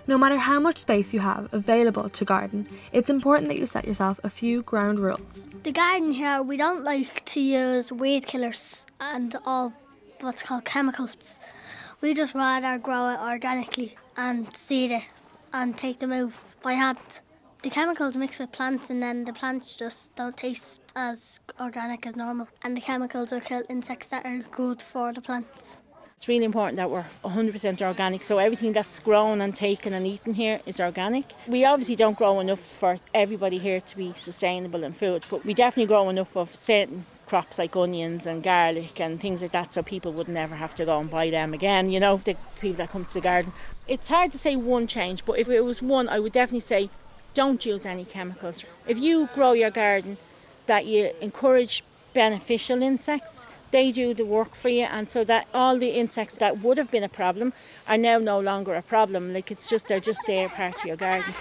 No matter how much space you have available to garden, it's important that you set yourself a few ground rules. The garden here, we don't like to use weed killers and all what's called chemicals. We just rather grow it organically and seed it and take them out by hand. The chemicals mix with plants and then the plants just don't taste as organic as normal. And the chemicals will kill insects that are good for the plants. It's really important that we're 100% organic, so everything that's grown and taken and eaten here is organic. We obviously don't grow enough for everybody here to be sustainable in food, but we definitely grow enough of certain crops like onions and garlic and things like that, so people would never have to go and buy them again, you know, the people that come to the garden. It's hard to say one change, but if it was one, I would definitely say don't use any chemicals. If you grow your garden, that you encourage beneficial insects, they do the work for you, and so that all the insects that would have been a problem are now no longer a problem. Like they're just there, part of your garden.